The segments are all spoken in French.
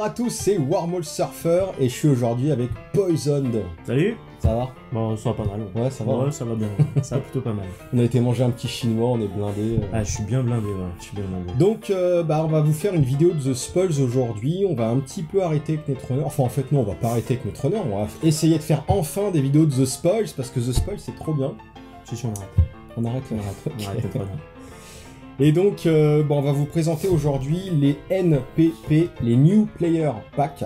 à tous, c'est Wormhole Surfer et je suis aujourd'hui avec Poisoned. Salut. Ça va? Bon, ça va pas mal. Ouais, ça va. Ouais, ça va bien. Ça va plutôt pas mal. On a été manger un petit chinois, on est blindé. Ah, je suis bien blindé, ouais. Je suis bien blindé. Donc, on va vous faire une vidéo de The Spoils aujourd'hui. On va un petit peu arrêter avec Netrunner. Enfin, en fait, non, on va pas arrêter avec Netrunner. On va essayer de faire enfin des vidéos de The Spoils parce que The Spoils, c'est trop bien. Si, on arrête. On arrête là. On arrête Netrunner. Et donc, on va vous présenter aujourd'hui les NPP, les New Player Pack.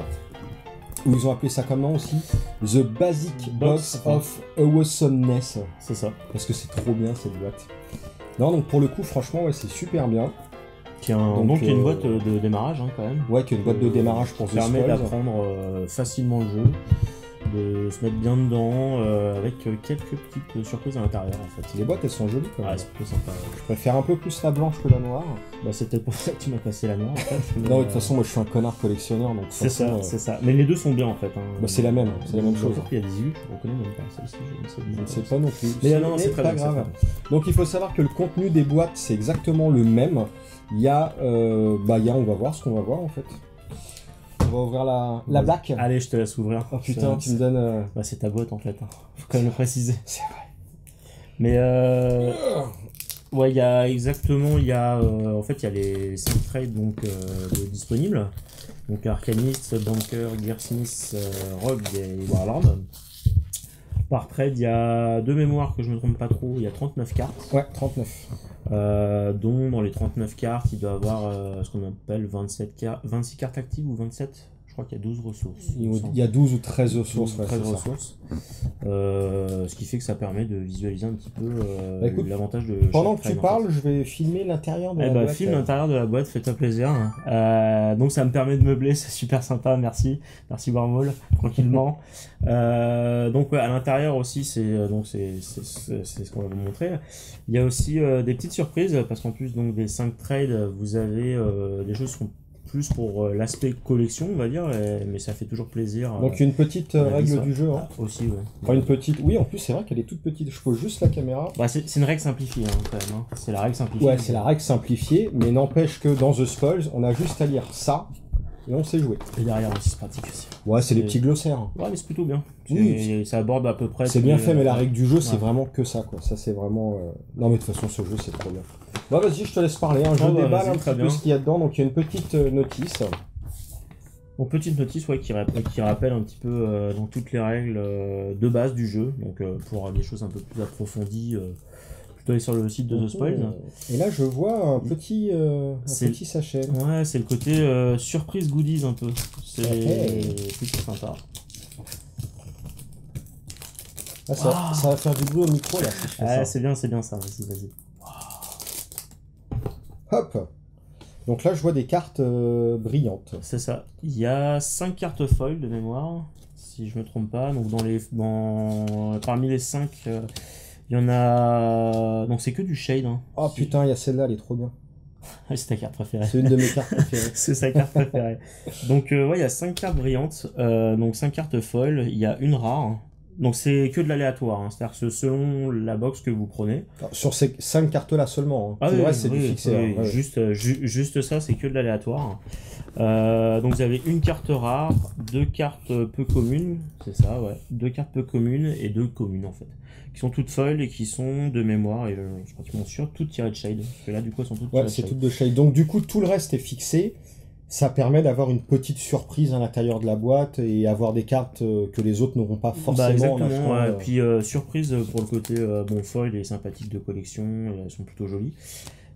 Ou ils ont appelé ça comment aussi? The Basic Box of Awesomeness. C'est ça. Parce que c'est trop bien cette boîte. Non, donc pour le coup, franchement, ouais, c'est super bien. Qui a donc il y a une boîte de démarrage quand même. Ouais, qui a une boîte de démarrage pour The Spoils. Permet d'apprendre facilement le jeu, de se mettre bien dedans, avec quelques petites surprises à l'intérieur en fait. Les boîtes, elles sont jolies quand même. Ouais, c'est plutôt sympa. Je préfère un peu plus la blanche que la noire. Bah, c'est peut-être pour ça que tu m'as passé la noire en fait. Non, de toute façon, moi je suis un connard collectionneur, donc c'est ça, c'est ça. Mais les deux sont bien en fait. Hein. Bah, c'est la même chose. Il y a des illus, je reconnais même pas celle-ci. Je ne sais pas non plus. Mais non, c'est très pas bien, grave. Donc il faut savoir que le contenu des boîtes, c'est exactement le même. Il y a, on va voir ce qu'on va voir en fait. On va ouvrir la black. Allez, je te laisse ouvrir. Oh putain, tu me donnes... Bah, c'est ta boîte en fait, hein. Faut quand même le préciser. C'est vrai. Mais ouais, il y a exactement, en fait, il y a les 5 trades donc, disponibles. Donc Arcanist, Banker, Gearsmith, Rogue et Warlord. Par trade, il y a deux mémoires que je me trompe pas trop, il y a 39 cartes. Ouais, 39. Dont dans les 39 cartes, il doit y avoir ce qu'on appelle 26 cartes actives ou 27. Je crois qu'il y a 12 ressources. Il y a 12 ou 13 ressources. 13 ressources. Ce qui fait que ça permet de visualiser un petit peu l'avantage de pendant que tu parles, je vais filmer l'intérieur de la boîte. Filme l'intérieur de la boîte, fais-toi plaisir. Donc ça me permet de meubler, c'est super sympa, merci. Merci Wormhole, tranquillement. Donc ouais, à l'intérieur aussi, c'est ce qu'on va vous montrer. Il y a aussi des petites surprises, parce qu'en plus donc des 5 trades, vous avez des choses qui sont plus pour l'aspect collection, on va dire, mais ça fait toujours plaisir. Donc une petite règle du jeu. Hein. Aussi, ouais. Enfin, une petite... Oui, en plus, c'est vrai qu'elle est toute petite. Je pose juste la caméra. Bah, c'est une règle simplifiée, hein, quand même. Hein. C'est la règle simplifiée. Ouais, c'est la règle simplifiée, mais n'empêche que dans The Spoils, on a juste à lire ça, et on sait jouer. Et derrière aussi, c'est pratique aussi. Ouais, c'est les petits glossaires. Ouais, mais c'est plutôt bien. Oui, ça aborde à peu près... C'est bien fait, mais la règle du jeu, c'est vraiment que ça, quoi. Ça, c'est vraiment... Non, mais de toute façon, ce jeu, c'est trop bien. Bah, vas-y, je te laisse parler. Hein. Je déballe un petit peu ce qu'il y a dedans. Donc, il y a une petite notice. Donc petite notice qui rappelle un petit peu dans toutes les règles de base du jeu, donc pour des choses un peu plus approfondies, plutôt aller sur le site de The Spoils. Et là je vois un petit sachet. Ouais, c'est le côté surprise goodies un peu, c'est plutôt sympa. Ah, ça va faire du bruit au micro là. Si je fais c'est bien ça, vas-y. Hop. Donc là, je vois des cartes brillantes. C'est ça. Il y a 5 cartes foil de mémoire, si je me trompe pas. Donc parmi les 5, il y en a... Donc c'est que du shade. Hein. Oh putain, il y a celle-là, elle est trop bien. C'est ta carte préférée. C'est une de mes cartes préférées. C'est sa carte préférée. Donc ouais, il y a 5 cartes brillantes, donc 5 cartes foil. Il y a une rare. Donc c'est que de l'aléatoire, hein. C'est-à-dire que selon la box que vous prenez... Sur ces 5 cartes-là seulement, hein. Ah, tout le reste c'est du fixé. Oui, hein. Ouais. Juste ça, c'est que de l'aléatoire. Donc vous avez une carte rare, 2 cartes peu communes, c'est ça, ouais. 2 cartes peu communes et 2 communes en fait. Qui sont toutes foil et qui sont de mémoire, et je suis pratiquement sûr, toutes tirées de shade. Parce que là du coup elles sont toutes tirées de shade. Ouais, c'est toutes de shade. Donc du coup tout le reste est fixé. Ça permet d'avoir une petite surprise à l'intérieur de la boîte et avoir des cartes que les autres n'auront pas forcément. Exactement, ouais. Puis surprise pour le côté foil et sympathique de collection, elles sont plutôt jolies.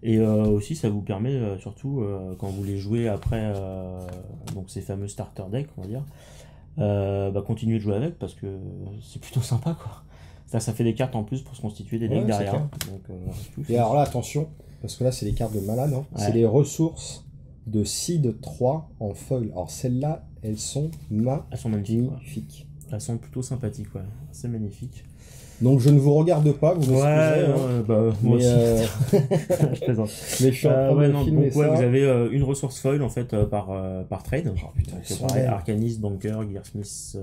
Et aussi ça vous permet surtout quand vous les jouez après donc ces fameux starter decks, on va dire, continuer de jouer avec parce que c'est plutôt sympa quoi. Ça fait des cartes en plus pour se constituer des decks derrière. Donc, et alors là attention, parce que là c'est des cartes de malade, hein. C'est les ressources de Seed 3 en foil. Alors celles-là, elles sont magnifiques. Elles sont plutôt sympathiques, ouais. C'est magnifique. Donc je ne vous regarde pas, vous m'excuserez. Moi aussi. Je plaisante. Mais je suis en train de filmer ça. Vous avez une ressource foil en fait par trade. Oh putain, c'est pareil, Arcanist, Banker, Gearsmith,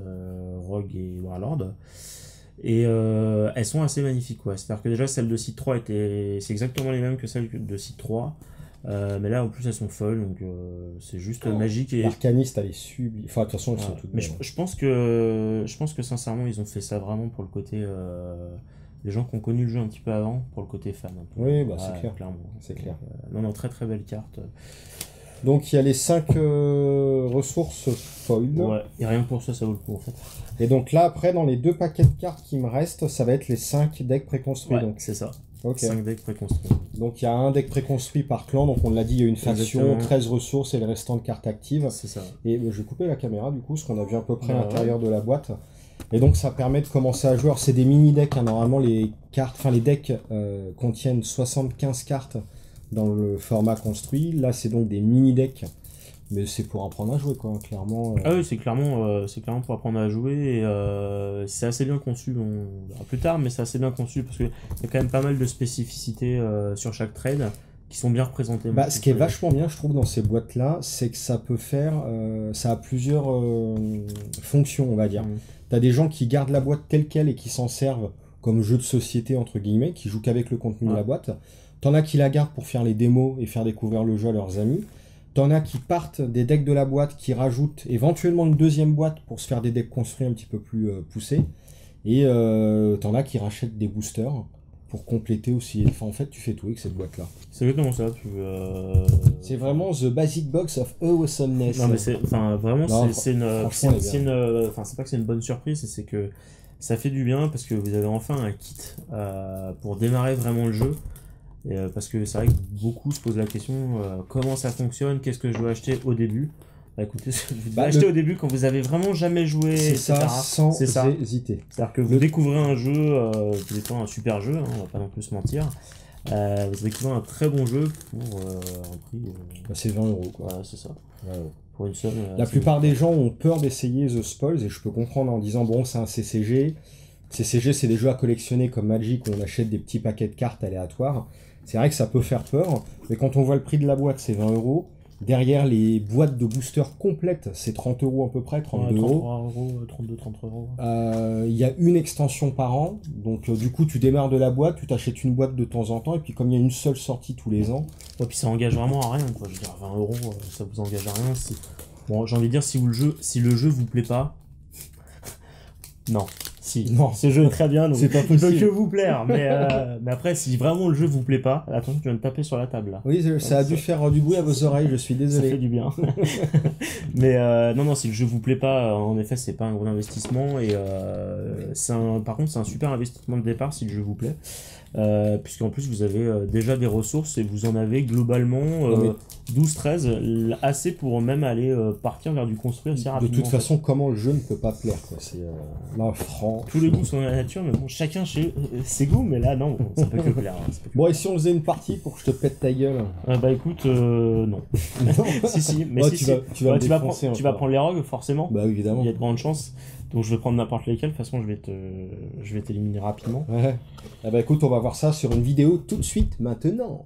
Rogue et Warlord. Et elles sont assez magnifiques, quoi. C'est-à-dire que déjà celle de Seed 3 c'est exactement les mêmes que celle de Seed 3. Mais là, en plus, elles sont folles, donc c'est juste magique. Et... L'Arcaniste, elle est sublime. Enfin, de toute façon, elles sont toutes Mais belles. je pense que sincèrement, ils ont fait ça vraiment pour le côté. Les gens qui ont connu le jeu un petit peu avant, pour le côté fan. Un peu. Oui, bah, c'est clair. Clairement. C'est clair. Non, très très belle carte. Donc il y a les 5 ressources foil. Ouais, et rien que pour ça vaut le coup en fait. Et donc là, après, dans les 2 paquets de cartes qui me restent, ça va être les 5 decks préconstruits. Ouais, donc c'est ça. Ok. 5 decks préconstruits. Donc il y a un deck préconstruit par clan, donc on l'a dit, il y a une faction, Exactement. 13 ressources et le restant de cartes actives. C'est ça. Et je vais couper la caméra du coup, parce qu'on a vu à peu près Bah, l'intérieur de la boîte. Et donc ça permet de commencer à jouer. Alors c'est des mini-decks, hein. Normalement les cartes, enfin les decks contiennent 75 cartes dans le format construit. Là c'est donc des mini-decks. Mais c'est pour apprendre à jouer, quoi, clairement. Ah oui, c'est clairement pour apprendre à jouer et c'est assez bien conçu. On verra plus tard, mais c'est assez bien conçu parce qu'il y a quand même pas mal de spécificités sur chaque trade qui sont bien représentées. Bah, ce qui est vachement bien, je trouve, dans ces boîtes-là, c'est que ça peut faire... ça a plusieurs fonctions, on va dire. T'as des gens qui gardent la boîte telle quelle et qui s'en servent comme jeu de société, entre guillemets, qui jouent qu'avec le contenu de la boîte. T'en as qui la gardent pour faire les démos et faire découvrir le jeu à leurs amis. T'en as qui partent des decks de la boîte, qui rajoutent éventuellement une deuxième boîte pour se faire des decks construits un petit peu plus poussés. Et t'en as qui rachètent des boosters pour compléter aussi. Enfin, en fait, tu fais tout avec cette boîte-là. C'est exactement ça. C'est vraiment the basic box of awesomeness. Non, mais c'est vraiment, c'est pas que c'est une bonne surprise, c'est que ça fait du bien parce que vous avez enfin un kit pour démarrer vraiment le jeu. Et, parce que c'est vrai que beaucoup se posent la question comment ça fonctionne, qu'est-ce que je dois acheter au début. Bah écoutez, vous devez acheter au début quand vous avez vraiment jamais joué, c'est etc. ça, sans hésiter. C'est-à-dire que vous découvrez un jeu, qui est un super jeu, hein, on va pas non plus se mentir. Vous découvrez un très bon jeu pour un prix. C'est 20 €, quoi. Voilà, c'est ça. Ouais. Pour une somme. La plupart des gens ont peur d'essayer The Spoils et je peux comprendre en disant bon, c'est un CCG. CCG, c'est des jeux à collectionner comme Magic où on achète des petits paquets de cartes aléatoires. C'est vrai que ça peut faire peur, mais quand on voit le prix de la boîte, c'est 20 €. Derrière, les boîtes de boosters complètes, c'est 30 € à peu près, 32 €. 30 euros. Il y a une extension par an, donc du coup, tu démarres de la boîte, tu t'achètes une boîte de temps en temps, et puis comme il y a une seule sortie tous les ans... Ouais, puis ça engage vraiment à rien, quoi. Je veux dire, 20 €, ça vous engage à rien. Bon, j'ai envie de dire, si le jeu vous plaît pas... Non. Si, non, ce jeu est très bien, donc c'est pas il peut possible. que vous plaire. Mais après, si vraiment le jeu vous plaît pas, attention, tu viens de taper sur la table là. Oui, ça a dû faire du bruit à vos oreilles, je suis désolé. Ça fait du bien. Mais non, si le jeu vous plaît pas, en effet, c'est pas un gros investissement. Et par contre, c'est un super investissement de départ si le jeu vous plaît. Puisqu'en plus, vous avez déjà des ressources et vous en avez globalement 12-13, assez pour même aller partir vers du construire assez rapidement. De toute façon, comment le jeu ne peut pas plaire, quoi. C'est non, franc. Tous les goûts sont dans la nature, mais bon, chacun chez ses goûts, mais là, non, ça peut que plaire. Bon, et si on faisait une partie pour que je te pète ta gueule? Bah écoute, non. si, mais ouais, si, tu vas prendre les rogues, forcément. Bah évidemment. Il y a de grandes chances. Donc je vais prendre n'importe lesquels, de toute façon je vais t'éliminer rapidement. Ouais. Eh bah écoute, on va voir ça sur une vidéo tout de suite, maintenant.